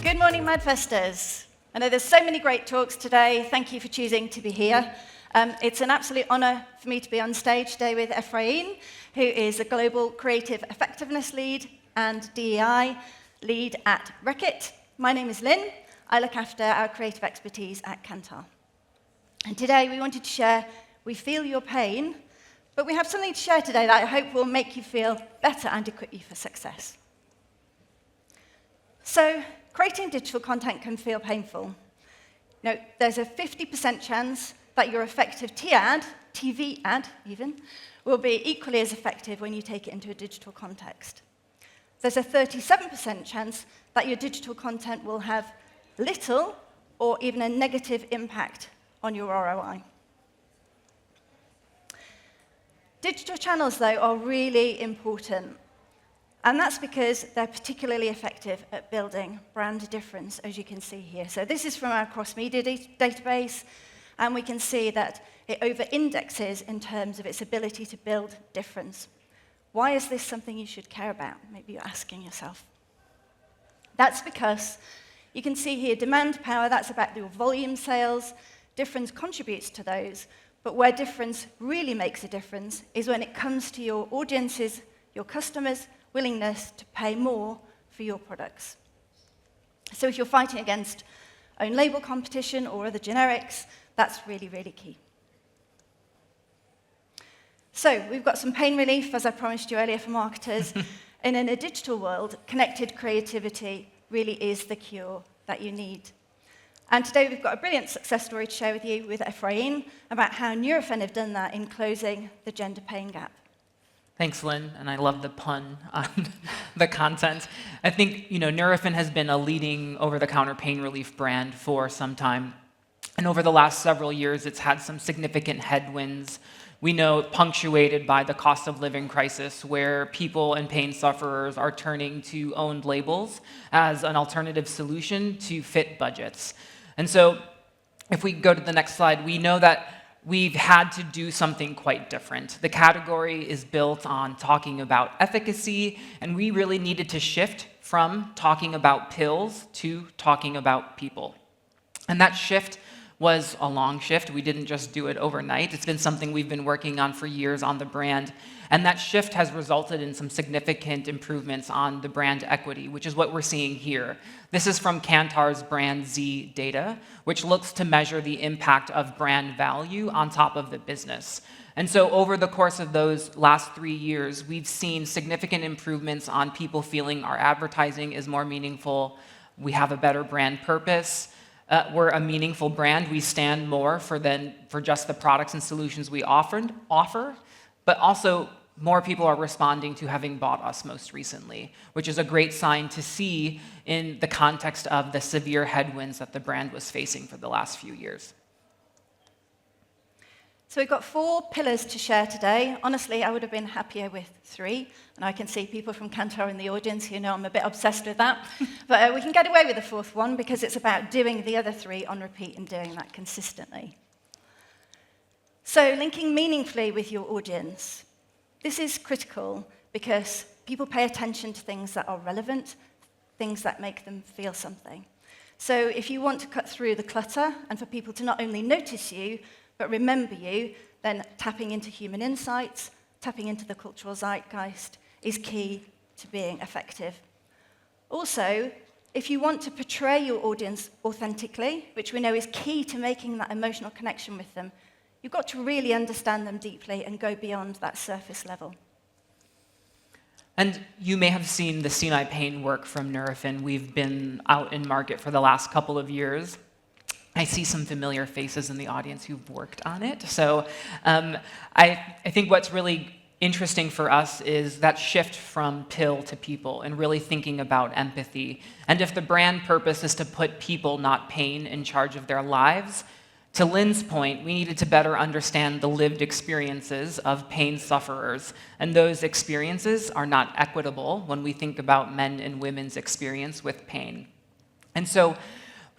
Good morning, Madfesters. I know there's so many great talks today. Thank you for choosing to be here. It's an absolute honor for me to be on stage today with Efrain, who is a Global Creative Effectiveness Lead and DEI Lead at Reckitt. My name is Lynne. I look after our creative expertise at Kantar. And today we wanted to share, we feel your pain, but we have something to share today that I hope will make you feel better and equip you for success. So, creating digital content can feel painful. You know, there's a 50% chance that your effective TV ad even, will be equally as effective when you take it into a digital context. There's a 37% chance that your digital content will have little or even a negative impact on your ROI. Digital channels, though, are really important. And that's because they're particularly effective at building brand difference, as you can see here. So this is from our cross-media database, and we can see that it over-indexes in terms of its ability to build difference. Why is this something you should care about? Maybe you're asking yourself. That's because you can see here demand power, that's about your volume sales. Difference contributes to those, but where difference really makes a difference is when it comes to your audiences, your customers' willingness to pay more for your products. So if you're fighting against own label competition or other generics, that's really, really key. So we've got some pain relief, as I promised you earlier, for marketers. And in a digital world, connected creativity really is the cure that you need. And today we've got a brilliant success story to share with you with Efrain about how Nurofen have done that in closing the gender pain gap. Thanks, Lynn, and I love the pun on the content. I think, Nurofen has been a leading over-the-counter pain relief brand for some time. And over the last several years, it's had some significant headwinds. We know punctuated by the cost of living crisis, where people and pain sufferers are turning to owned labels as an alternative solution to fit budgets. And so if we go to the next slide, we know that we've had to do something quite different. The category is built on talking about efficacy, and we really needed to shift from talking about pills to talking about people. And that shift was a long shift. We didn't just do it overnight. It's been something we've been working on for years on the brand. And that shift has resulted in some significant improvements on the brand equity, which is what we're seeing here. This is from Kantar's Brand Z data, which looks to measure the impact of brand value on top of the business. And so over the course of those last 3 years, we've seen significant improvements on people feeling our advertising is more meaningful. We have a better brand purpose. We're a meaningful brand. We stand more for just the products and solutions we offer, but also more people are responding to having bought us most recently, which is a great sign to see in the context of the severe headwinds that the brand was facing for the last few years. So we've got 4 pillars to share today. Honestly, I would have been happier with 3. And I can see people from Kantar in the audience who know I'm a bit obsessed with that. But we can get away with the 4th one because it's about doing the other 3 on repeat and doing that consistently. So linking meaningfully with your audience. This is critical because people pay attention to things that are relevant, things that make them feel something. So if you want to cut through the clutter and for people to not only notice you, but remember you, then tapping into human insights, tapping into the cultural zeitgeist is key to being effective. Also, if you want to portray your audience authentically, which we know is key to making that emotional connection with them, you've got to really understand them deeply and go beyond that surface level. And you may have seen the Sinai pain work from Nurofen. We've been out in market for the last couple of years. I see some familiar faces in the audience who've worked on it. So I think what's really interesting for us is that shift from pill to people and really thinking about empathy. And if the brand purpose is to put people, not pain, in charge of their lives, to Lynne's point, we needed to better understand the lived experiences of pain sufferers. And those experiences are not equitable when we think about men and women's experience with pain. And so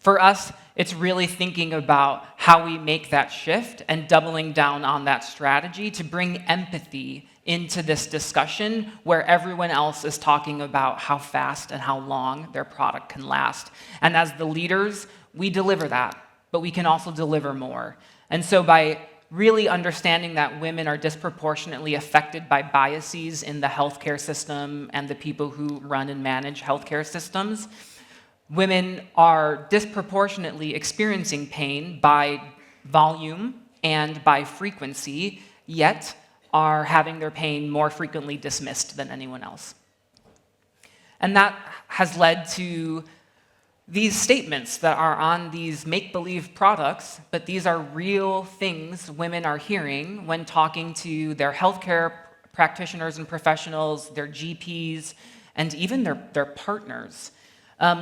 For us, it's really thinking about how we make that shift and doubling down on that strategy to bring empathy into this discussion where everyone else is talking about how fast and how long their product can last. And as the leaders, we deliver that, but we can also deliver more. And so by really understanding that women are disproportionately affected by biases in the healthcare system and the people who run and manage healthcare systems, women are disproportionately experiencing pain by volume and by frequency, yet are having their pain more frequently dismissed than anyone else. And that has led to these statements that are on these make-believe products, but these are real things women are hearing when talking to their healthcare practitioners and professionals, their GPs, and even their partners.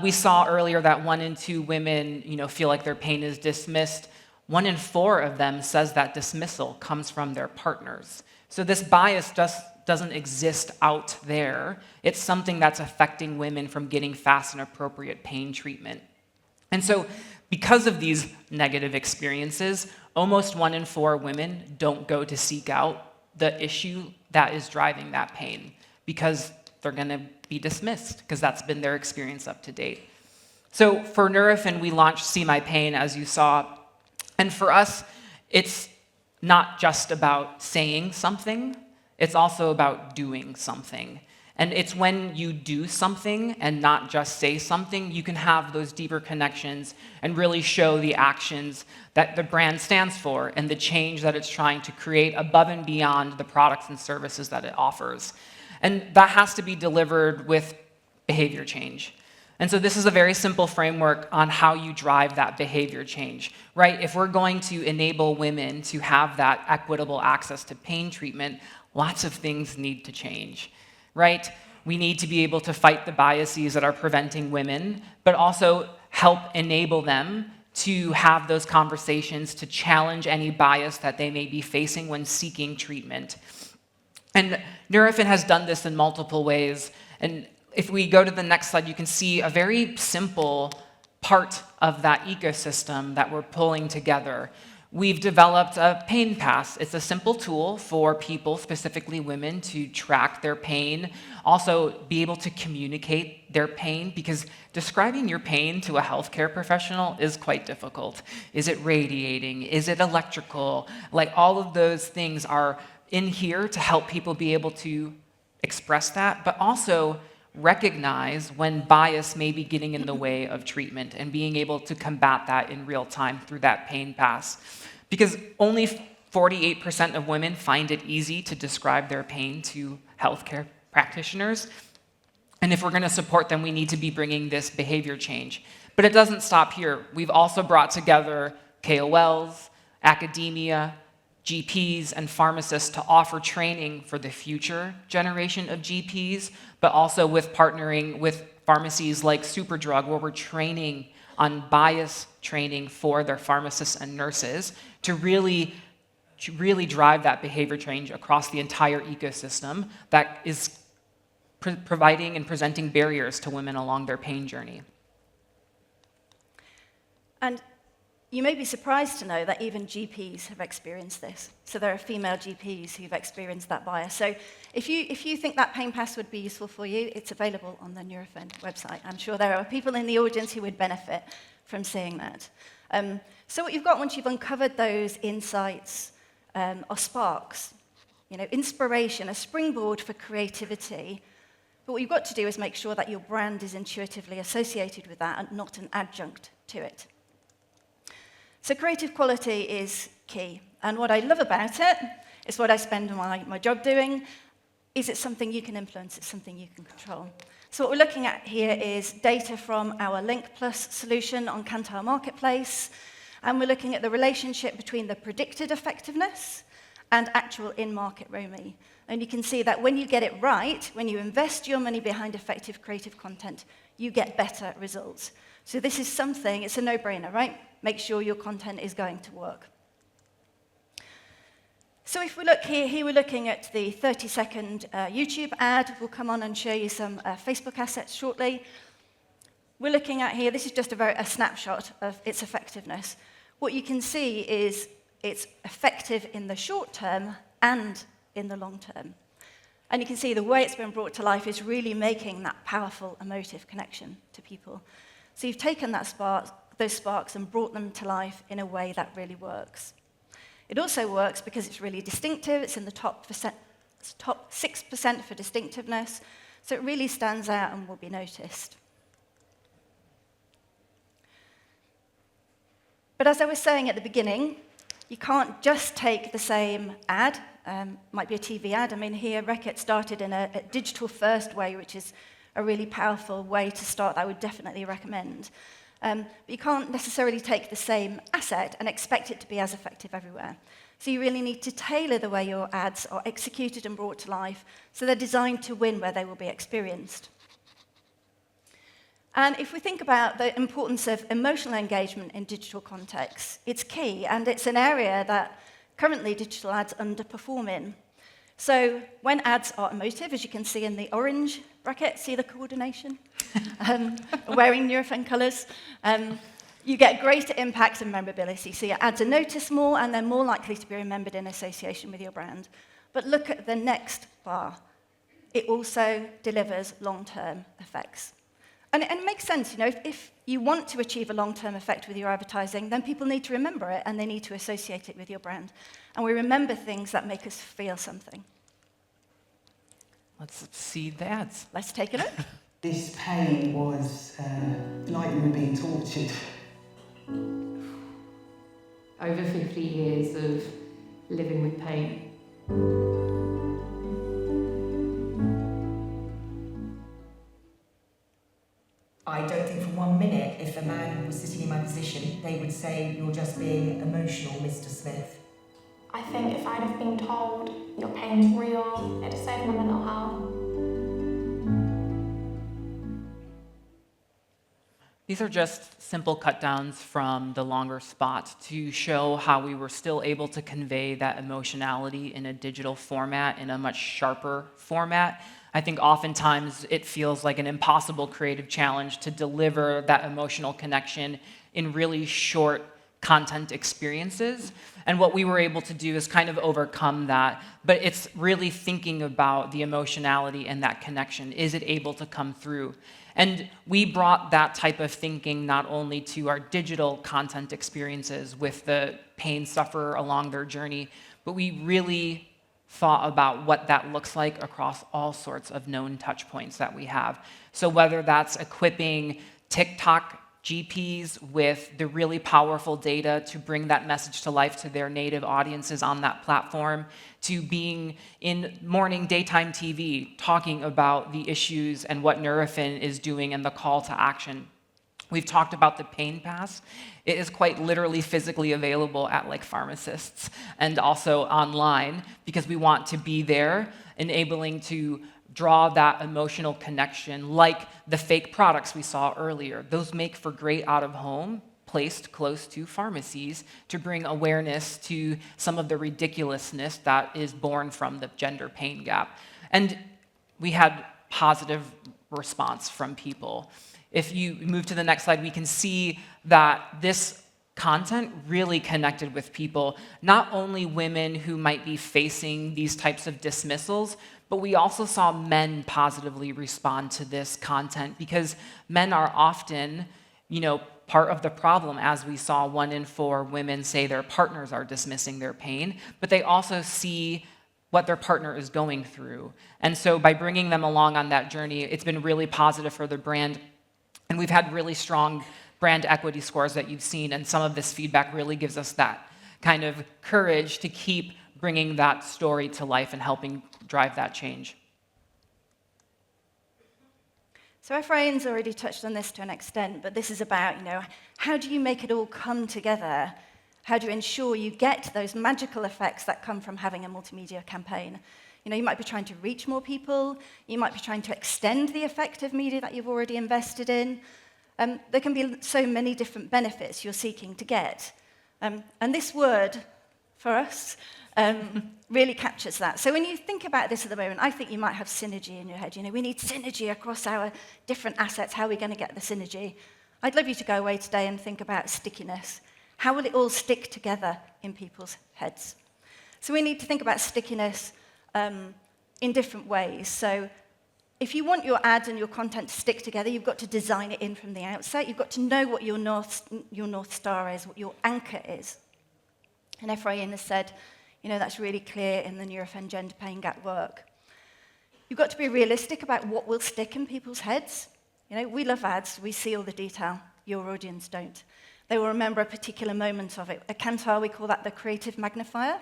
We saw earlier that 1 in 2 women, feel like their pain is dismissed. 1 in 4 of them says that dismissal comes from their partners. So this bias just doesn't exist out there. It's something that's affecting women from getting fast and appropriate pain treatment. And so because of these negative experiences, almost 1 in 4 women don't go to seek out the issue that is driving that pain because they're going to be dismissed because that's been their experience up to date. So for Nurofen, we launched See My Pain, as you saw. And for us, it's not just about saying something, it's also about doing something. And it's when you do something and not just say something, you can have those deeper connections and really show the actions that the brand stands for and the change that it's trying to create above and beyond the products and services that it offers. And that has to be delivered with behavior change. And so this is a very simple framework on how you drive that behavior change, right? If we're going to enable women to have that equitable access to pain treatment, lots of things need to change, right? We need to be able to fight the biases that are preventing women, but also help enable them to have those conversations to challenge any bias that they may be facing when seeking treatment. And Nurofen has done this in multiple ways. And if we go to the next slide, you can see a very simple part of that ecosystem that we're pulling together. We've developed a pain pass. It's a simple tool for people, specifically women, to track their pain, also be able to communicate their pain, because describing your pain to a healthcare professional is quite difficult. Is it radiating? Is it electrical? Like, all of those things are in here to help people be able to express that, but also recognize when bias may be getting in the way of treatment and being able to combat that in real time through that pain pass. Because only 48% of women find it easy to describe their pain to healthcare practitioners. And if we're going to support them, we need to be bringing this behavior change. But it doesn't stop here. We've also brought together KOLs, academia, GPs and pharmacists to offer training for the future generation of GPs, but also with partnering with pharmacies like Superdrug, where we're training on bias training for their pharmacists and nurses to really drive that behavior change across the entire ecosystem that is providing and presenting barriers to women along their pain journey. And you may be surprised to know that even GPs have experienced this. So there are female GPs who've experienced that bias. So if you think that pain pass would be useful for you, it's available on the Nurofen website. I'm sure there are people in the audience who would benefit from seeing that. So what you've got once you've uncovered those insights are sparks, inspiration, a springboard for creativity. But what you've got to do is make sure that your brand is intuitively associated with that and not an adjunct to it. So creative quality is key. And what I love about it is what I spend my job doing, is it's something you can influence, it's something you can control. So what we're looking at here is data from our Link Plus solution on Kantar Marketplace, and we're looking at the relationship between the predicted effectiveness and actual in-market ROMI. And you can see that when you get it right, when you invest your money behind effective creative content, you get better results. So this is something, it's a no-brainer, right? Make sure your content is going to work. So if we look here we're looking at the 30-second YouTube ad. We'll come on and show you some Facebook assets shortly. we're looking at here, this is just a snapshot of its effectiveness. What you can see is it's effective in the short term and in the long term. And you can see the way it's been brought to life is really making that powerful emotive connection to people. So you've taken those sparks and brought them to life in a way that really works. It also works because it's really distinctive. It's in the top 6% for distinctiveness. So it really stands out and will be noticed. But as I was saying at the beginning, you can't just take the same ad, might be a TV ad. I mean, here Reckitt started in a digital-first way, which is a really powerful way to start that I would definitely recommend. But you can't necessarily take the same asset and expect it to be as effective everywhere. So you really need to tailor the way your ads are executed and brought to life so they're designed to win where they will be experienced. And if we think about the importance of emotional engagement in digital contexts, it's key, and it's an area that currently digital ads underperform in. So when ads are emotive, as you can see in the orange bracket, see the coordination? Wearing Nurofen colours, you get greater impact and memorability. So your ads are noticed more, and they're more likely to be remembered in association with your brand. But look at the next bar. It also delivers long-term effects. And it makes sense, if you want to achieve a long-term effect with your advertising, then people need to remember it and they need to associate it with your brand. And we remember things that make us feel something. Let's see the ads. Let's take a look. This pain was like you were being tortured. Over 50 years of living with pain. I don't think for 1 minute, if a man was sitting in my position, they would say, "You're just being emotional, Mr. Smith." I think if I'd have been told your pain's real, it'd have saved my mental health. These are just simple cut downs from the longer spot to show how we were still able to convey that emotionality in a digital format, in a much sharper format. I think oftentimes it feels like an impossible creative challenge to deliver that emotional connection in really short content experiences. And what we were able to do is kind of overcome that. But it's really thinking about the emotionality and that connection. Is it able to come through? And we brought that type of thinking not only to our digital content experiences with the pain sufferer along their journey, but we really thought about what that looks like across all sorts of known touch points that we have. So whether that's equipping TikTok GPs with the really powerful data to bring that message to life to their native audiences on that platform, to being in morning daytime TV talking about the issues and what Nurofen is doing and the call to action. We've talked about the pain pass. It is quite literally physically available at pharmacists and also online because we want to be there, enabling to draw that emotional connection like the fake products we saw earlier. Those make for great out-of-home, placed close to pharmacies to bring awareness to some of the ridiculousness that is born from the gender pain gap. And we had positive response from people. If you move to the next slide, we can see that this content really connected with people, not only women who might be facing these types of dismissals, but we also saw men positively respond to this content because men are often, part of the problem, as we saw 1 in 4 women say their partners are dismissing their pain, but they also see what their partner is going through. And so by bringing them along on that journey, it's been really positive for the brand. And we've had really strong brand equity scores that you've seen, and some of this feedback really gives us that kind of courage to keep bringing that story to life and helping drive that change. So Efrain's already touched on this to an extent, but this is about, how do you make it all come together? How do you ensure you get those magical effects that come from having a multimedia campaign? You might be trying to reach more people. You might be trying to extend the effect of media that you've already invested in. There can be so many different benefits you're seeking to get. And this word, for us, really captures that. So when you think about this at the moment, I think you might have synergy in your head. You know, we need synergy across our different assets. How are we going to get the synergy? I'd love you to go away today and think about stickiness. How will it all stick together in people's heads? So we need to think about stickiness in different ways. So if you want your ads and your content to stick together, you've got to design it in from the outset. You've got to know what your North Star is, what your anchor is. And Efrain has said, you know, that's really clear in the Nurofen gender pay gap work. You've got to be realistic about what will stick in people's heads. You know, we love ads. We see all the detail. Your audience don't. They will remember a particular moment of it. At Kantar, we call that the creative magnifier.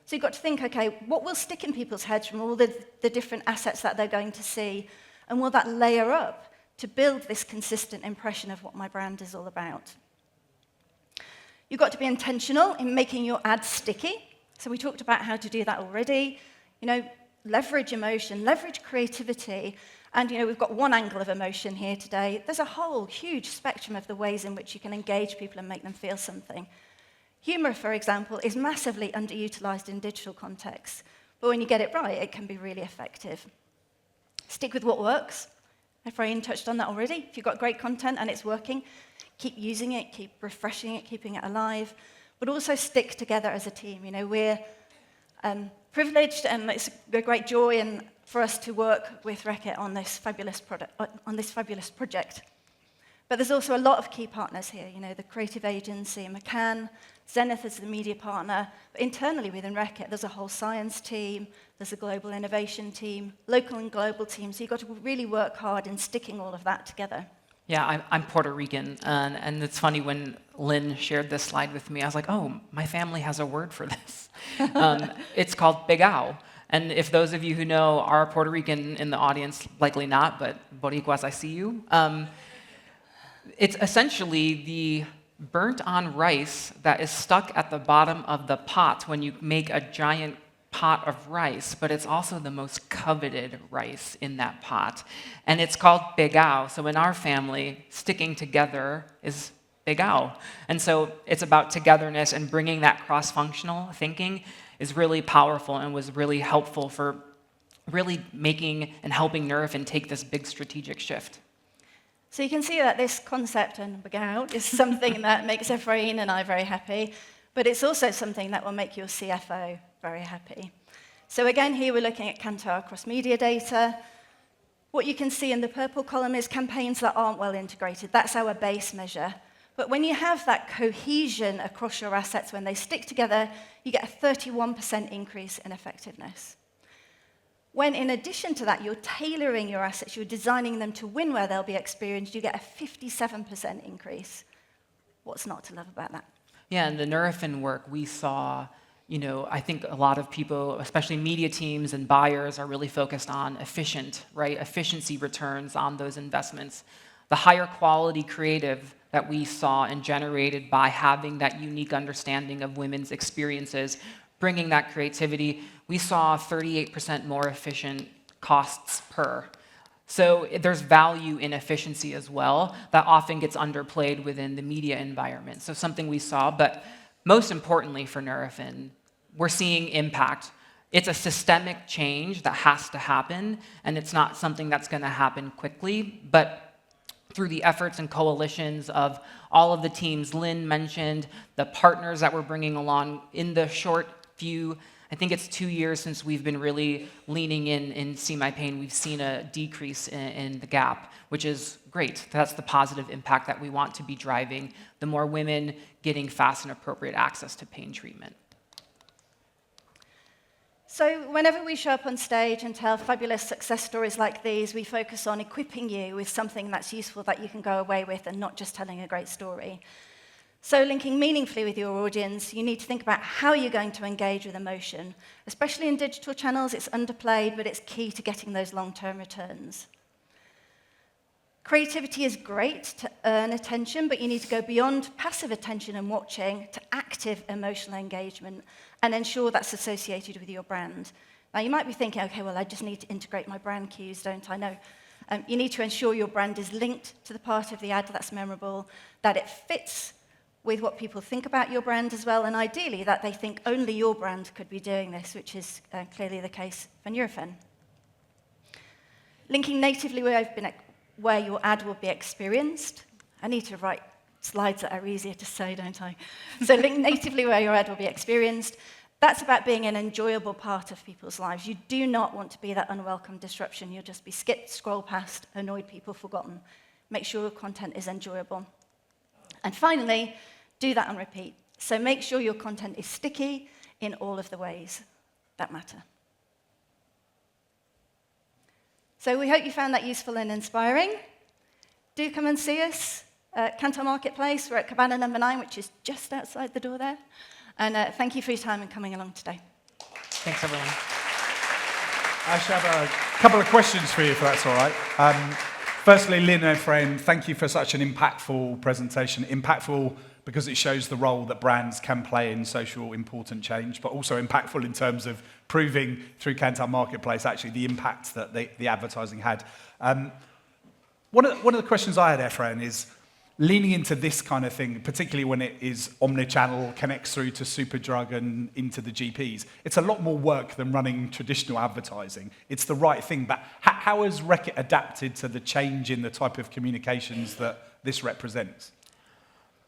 So you've got to think, okay, what will stick in people's heads from all the different assets that they're going to see? And will that layer up to build this consistent impression of what my brand is all about? You've got to be intentional in making your ads sticky. So we talked about how to do that already. You know, leverage emotion, leverage creativity. And, you know, we've got one angle of emotion here today. There's a whole huge spectrum of the ways in which you can engage people and make them feel something. Humour, for example, is massively underutilised in digital contexts. But when you get it right, it can be really effective. Stick with what works. Efrain touched on that already. If you've got great content and it's working, keep using it, keep refreshing it, keeping it alive. But also stick together as a team. You know, we're privileged, and it's a great joy for us to work with Reckitt on this fabulous project. But there's also a lot of key partners here. You know, the creative agency, McCann, Zenith is the media partner. But internally within Reckitt, there's a whole science team, there's a global innovation team, local and global teams. So you've got to really work hard in sticking all of that together. Yeah, I'm Puerto Rican, and it's funny when Lynne shared this slide with me, I was like, oh, my family has a word for this. It's called pegao. And if those of you who know are Puerto Rican in the audience, likely not, but Boricuas, I see you. It's essentially the burnt-on rice that is stuck at the bottom of the pot when you make a giant pot of rice, but it's also the most coveted rice in that pot. And it's called pegao. So in our family, sticking together is pegao. And so it's about togetherness, and bringing that cross-functional thinking is really powerful and was really helpful for really making and helping Nurofen take this big strategic shift. So you can see that this concept and pegao is something that makes Efrain and I very happy, but it's also something that will make your CFO very happy. So again, here we're looking at Kantar cross-media data. What you can see in the purple column is campaigns that aren't well integrated. That's our base measure. But when you have that cohesion across your assets, when they stick together, you get a 31% increase in effectiveness. When, in addition to that, you're tailoring your assets, you're designing them to win where they'll be experienced, you get a 57% increase. What's not to love about that? Yeah, in the Nurofen work, we saw, you know, I think a lot of people, especially media teams and buyers, are really focused on efficiency returns on those investments. The higher quality creative that we saw and generated by having that unique understanding of women's experiences, bringing that creativity, we saw 38% more efficient costs per. So there's value in efficiency as well that often gets underplayed within the media environment. So something we saw, but most importantly for Nurofen, we're seeing impact. It's a systemic change that has to happen, and it's not something that's going to happen quickly, but through the efforts and coalitions of all of the teams Lynne mentioned, the partners that we're bringing along in the short few, I think it's 2 years since we've been really leaning in See My Pain, we've seen a decrease in the gap, which is great. That's the positive impact that we want to be driving, the more women getting fast and appropriate access to pain treatment. So whenever we show up on stage and tell fabulous success stories like these, we focus on equipping you with something that's useful that you can go away with, and not just telling a great story. So linking meaningfully with your audience, you need to think about how you're going to engage with emotion. Especially in digital channels, it's underplayed, but it's key to getting those long-term returns. Creativity is great to earn attention, but you need to go beyond passive attention and watching to active emotional engagement and ensure that's associated with your brand. Now, you might be thinking, okay, well, I just need to integrate my brand cues, don't I? No. You need to ensure your brand is linked to the part of the ad that's memorable, that it fits with what people think about your brand as well, and ideally that they think only your brand could be doing this, which is clearly the case for Nurofen. Linking natively where your ad will be experienced. I need to write slides that are easier to say, don't I? So link natively where your ad will be experienced. That's about being an enjoyable part of people's lives. You do not want to be that unwelcome disruption. You'll just be skipped, scroll past, annoyed people, forgotten. Make sure your content is enjoyable. And finally, do that on repeat. So make sure your content is sticky in all of the ways that matter. So we hope you found that useful and inspiring. Do come and see us at Kantar Marketplace. We're at Cabana number 9, which is just outside the door there. And thank you for your time and coming along today. Thanks, everyone. I should have a couple of questions for you, if that's all right. Firstly, Lynne and Efrain, thank you for such an impactful presentation. Impactful because it shows the role that brands can play in social important change, but also impactful in terms of proving through Kantar Marketplace actually the impact that the advertising had. One of the questions I had, Efrain, is leaning into this kind of thing, particularly when it is omnichannel, connects through to Superdrug and into the GPs. It's a lot more work than running traditional advertising. It's the right thing, but how has Reckitt adapted to the change in the type of communications that this represents?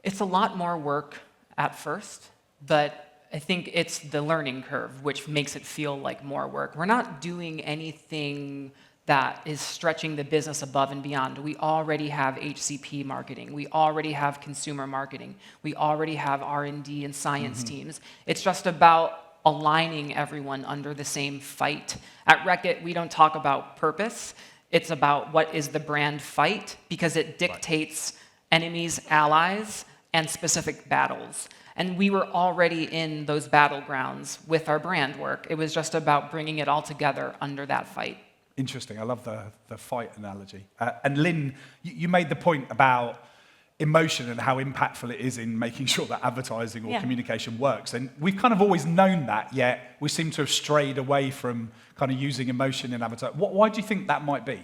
It's a lot more work at first, but I think it's the learning curve which makes it feel like more work. We're not doing anything that is stretching the business above and beyond. We already have HCP marketing. We already have consumer marketing. We already have R&D and science teams. It's just about aligning everyone under the same fight. At Reckitt, we don't talk about purpose. It's about what is the brand fight, because it dictates enemies, allies, and specific battles. And we were already in those battlegrounds with our brand work. It was just about bringing it all together under that fight. Interesting. I love the fight analogy. And Lynne, you made the point about emotion and how impactful it is in making sure that advertising or communication works. And we've kind of always known that, yet we seem to have strayed away from kind of using emotion in advertising. Why do you think that might be?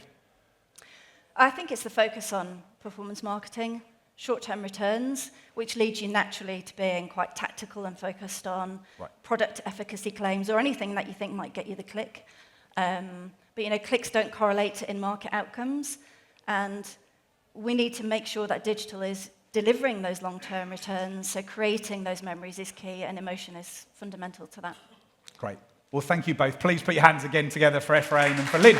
I think it's the focus on performance marketing, short-term returns, which leads you naturally to being quite tactical and focused on product efficacy claims or anything that you think might get you the click. But clicks don't correlate to in-market outcomes, and we need to make sure that digital is delivering those long-term returns, so creating those memories is key, and emotion is fundamental to that. Great. Well, thank you both. Please put your hands again together for Efrain and for Lynne.